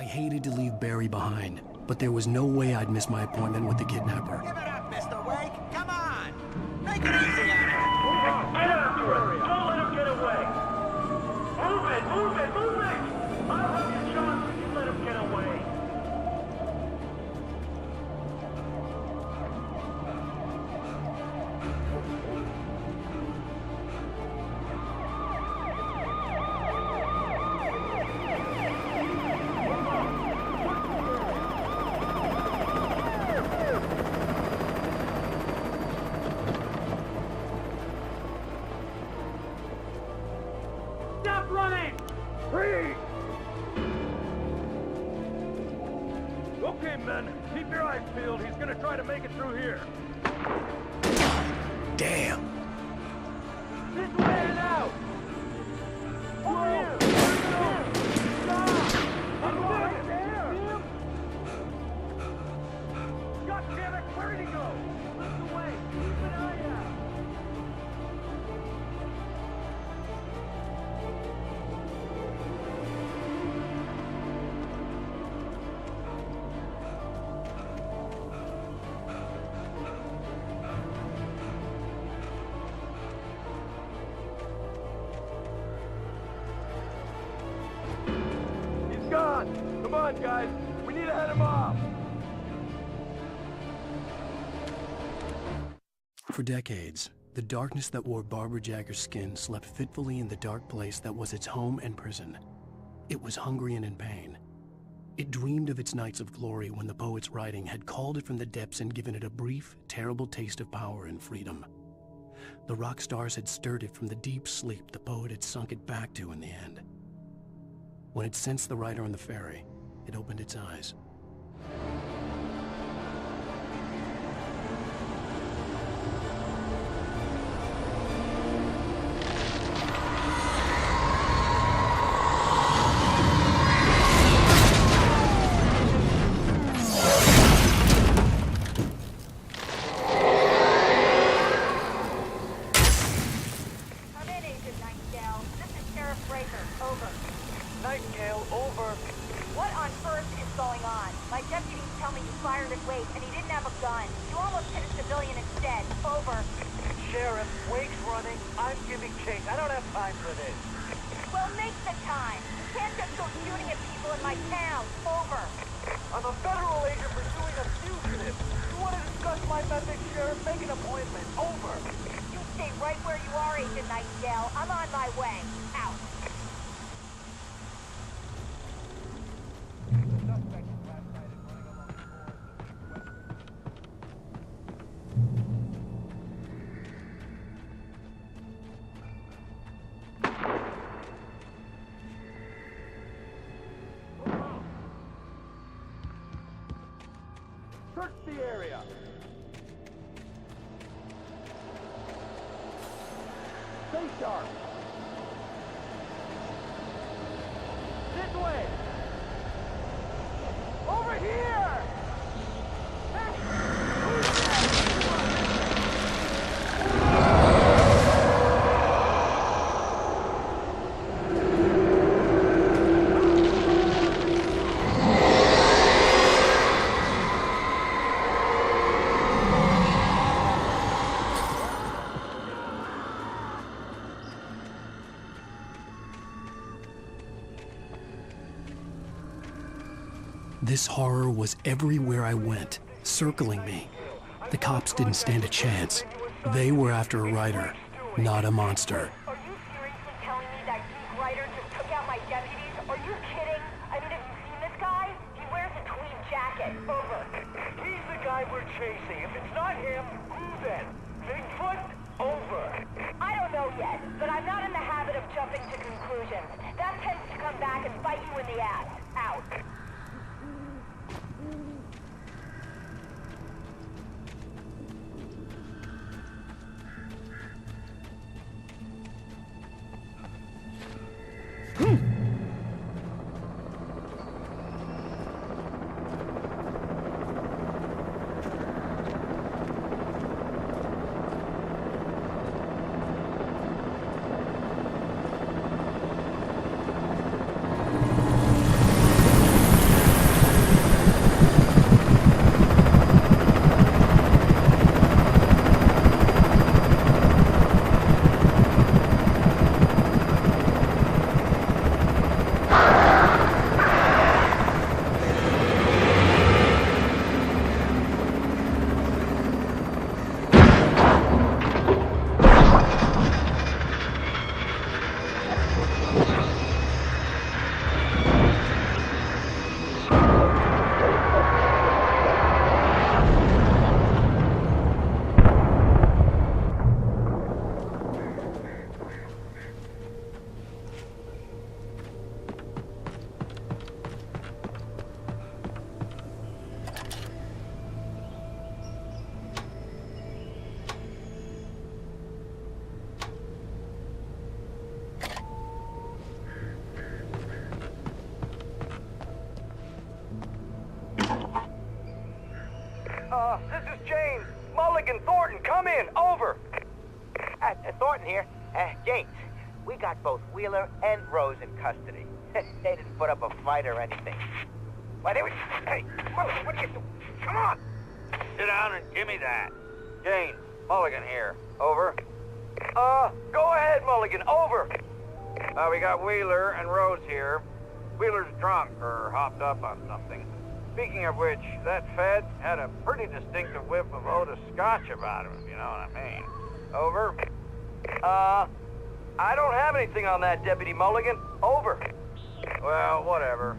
I hated to leave Barry behind, but there was no way I'd miss my appointment with the kidnapper. Give it up, Mr. Wake. Come on. Make it easy on him. Get after him. Don't let him get away. Move it, move it, move it. I'll have you shot if you let him get away. Stop running! Freeze! Okay, men, keep your eyes peeled. He's gonna try to make it through here. Damn! This way and out! Over here! Stop! I'm going there! God damn it, where did he go? Look away! Keep an eye out! He's gone! Come on, guys! We need to head him off! For decades, the darkness that wore Barbara Jagger's skin slept fitfully in the dark place that was its home and prison. It was hungry and in pain. It dreamed of its nights of glory when the poet's writing had called it from the depths and given it a brief, terrible taste of power and freedom. The rock stars had stirred it from the deep sleep the poet had sunk it back to in the end. When it sensed the writer on the ferry, it opened its eyes. Come in, Agent Nightingale. This is Sheriff Breaker. Over. Nightingale, over. What on earth is going on? My deputies tell me you fired at Wake and he didn't have a gun. You almost hit a civilian instead. Over. Sheriff, Wake's running. I'm giving chase. I don't have time for this. Well, make the time. You can't just go shooting at people in my town. Over. I'm a federal agent pursuing a fugitive. You want to discuss my methods, Sheriff? Make an appointment. Over. You stay right where you are, Agent Nightingale. I'm on my way. Out. Search the area. Stay sharp. This way. Over here. This horror was everywhere I went, circling me. The cops didn't stand a chance. They were after a writer, not a monster. Are you seriously telling me that geek writer just took out my deputies? Are you kidding? I mean, have you seen this guy? He wears a tweed jacket. Over. He's the guy we're chasing. If it's not him, who then? Bigfoot? Over. I don't know yet, but I'm not in the habit of jumping to conclusions. That tends to come back and bite you in the ass. Out. This is James. Mulligan, Thornton, come in. Over. Thornton here. James, we got both Wheeler and Rose in custody. They didn't put up a fight or anything. Why, they were... Hey, Mulligan, what are you doing? Come on! Sit down and give me that. James, Mulligan here. Over. Go ahead, Mulligan. Over. We got Wheeler and Rose here. Wheeler's drunk or hopped up on something. Speaking of which, that Fed had a pretty distinctive whiff of Otis Scotch about him, if you know what I mean. Over. I don't have anything on that, Deputy Mulligan. Over. Well, whatever.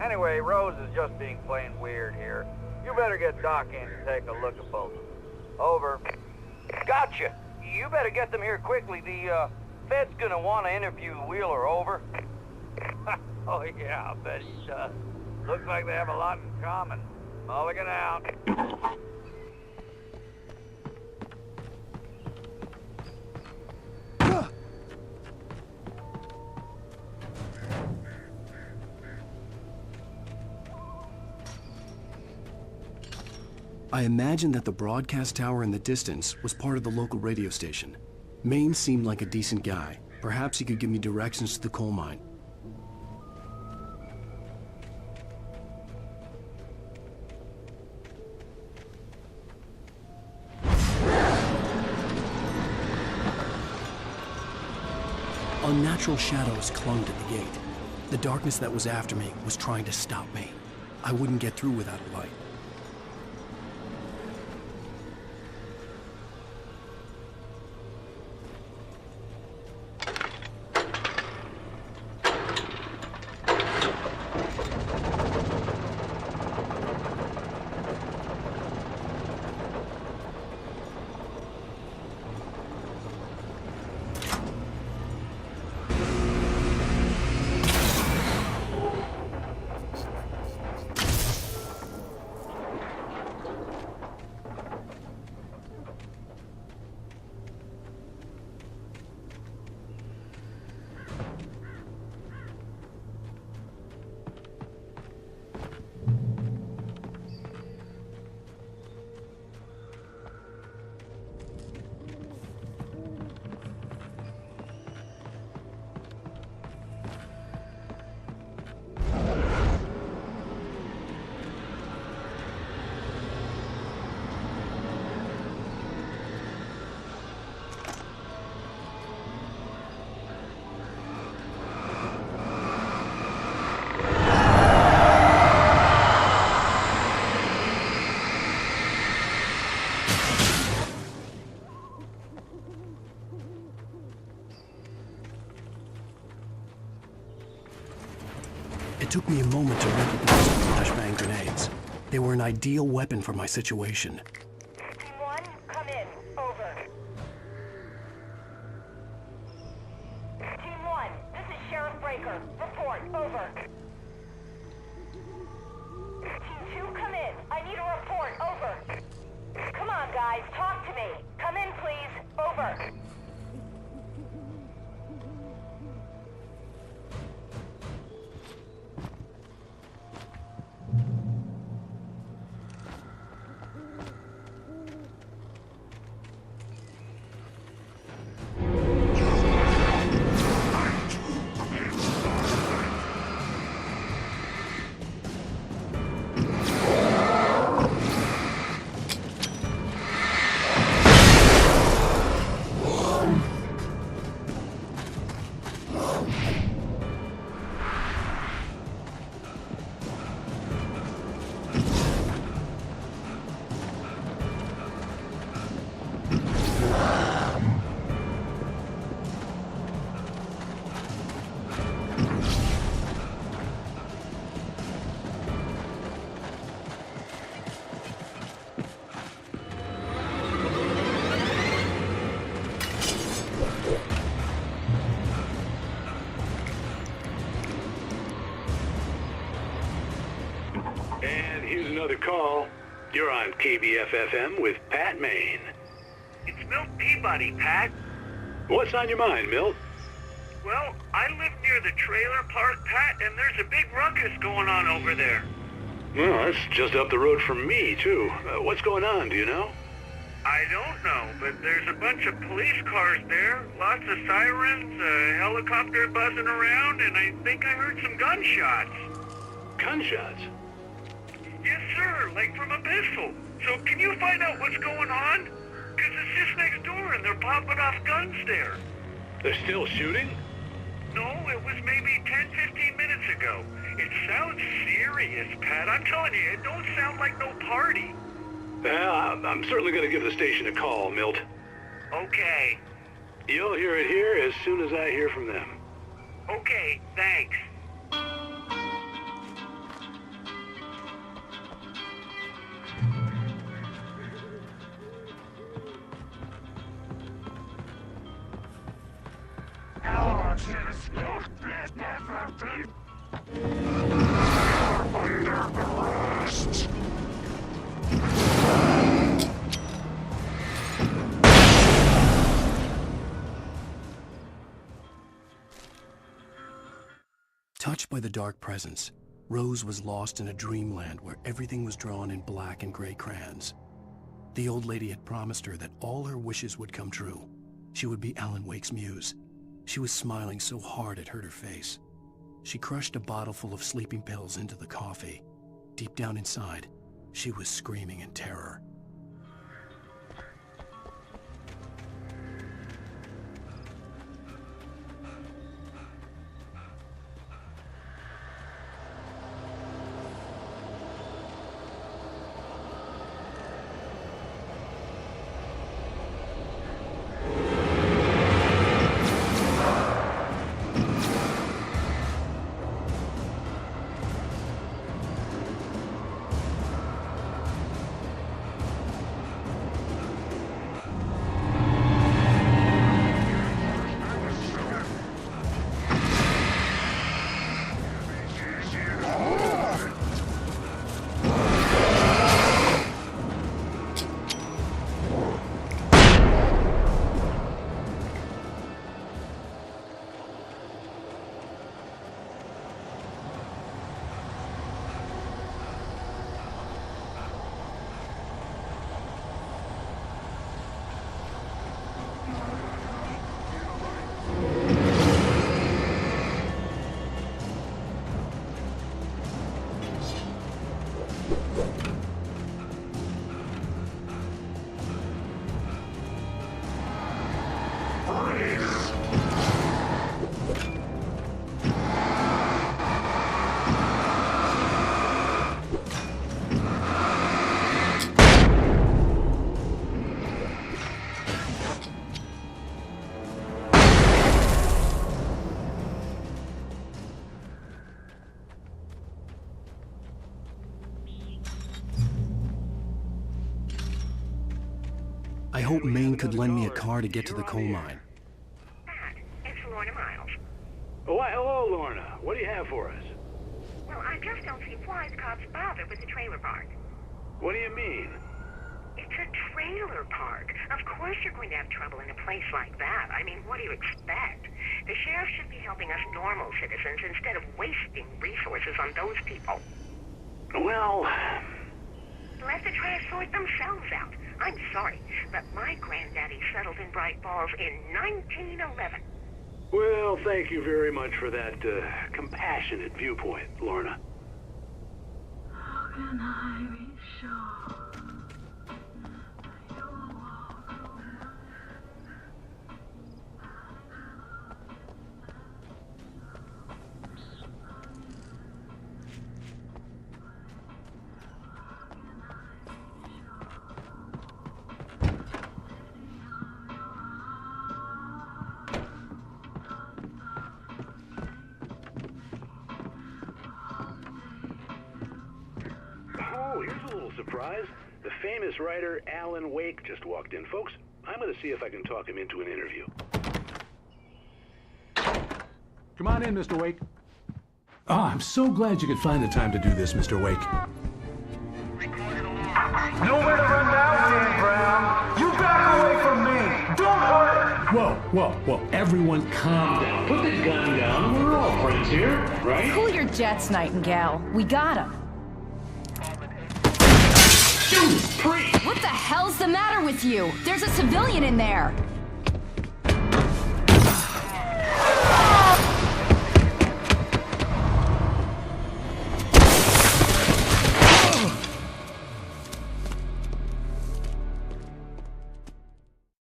Anyway, Rose is just being plain weird here. You better get Doc in to take a look at both of them. Over. Gotcha. You better get them here quickly. The, Fed's gonna want to interview Wheeler. Over. Oh, yeah, I'll bet he does. Looks like they have a lot in common. Mulligan out. I imagined that the broadcast tower in the distance was part of the local radio station. Maine seemed like a decent guy. Perhaps he could give me directions to the coal mine. Unnatural shadows clung to the gate. The darkness that was after me was trying to stop me. I wouldn't get through without a light. It took me a moment to recognize the flashbang grenades. They were an ideal weapon for my situation. Team 1, come in. Over. Team 1, this is Sheriff Breaker. Report. Over. Team 2, come in. I need a report. Over. Come on, guys. Talk to me. Come in, please. Over. And here's another call. You're on KBF-FM with Pat Maine. It's Milt Peabody, Pat. What's on your mind, Milt? Well, I live near the trailer park, Pat, and there's a big ruckus going on over there. Well, that's just up the road from me, too. What's going on, do you know? I don't know, but there's a bunch of police cars there, lots of sirens, a helicopter buzzing around, and I think I heard some gunshots. Gunshots? Yes, sir, like from a pistol. So can you find out what's going on? Because it's just next door and they're popping off guns there. They're still shooting? No, it was maybe 10, 15 minutes ago. It sounds serious, Pat. I'm telling you, it don't sound like no party. Well, I'm certainly going to give the station a call, Milt. Okay. You'll hear it here as soon as I hear from them. Okay, thanks. Touched by the dark presence, Rose was lost in a dreamland where everything was drawn in black and gray crayons. The old lady had promised her that all her wishes would come true. She would be Alan Wake's muse. She was smiling so hard it hurt her face. She crushed a bottle full of sleeping pills into the coffee. Deep down inside, she was screaming in terror. I hope Maine could lend me a car to get to the coal mine. Pat, it's Lorna Miles. Oh, why, hello, Lorna. What do you have for us? Well, I just don't see why the cops bother with the trailer park. What do you mean? It's a trailer park. Of course you're going to have trouble in a place like that. I mean, what do you expect? The sheriff should be helping us normal citizens instead of wasting resources on those people. Well... Let the trash sort themselves out. I'm sorry, but my granddaddy settled in Bright Falls in 1911. Well, thank you very much for that compassionate viewpoint, Lorna. How can I be sure you'll walk away? Oh, here's a little surprise. The famous writer Alan Wake just walked in. Folks, I'm going to see if I can talk him into an interview. Come on in, Mr. Wake. Oh, I'm so glad you could find the time to do this, Mr. Wake. Nowhere to run now, Dan Brown. You back away from me. Don't hurt. Whoa. Everyone calm down. Put the gun down. We're all friends here, right? Cool your jets, Nightingale. We got him. What the hell's the matter with you? There's a civilian in there.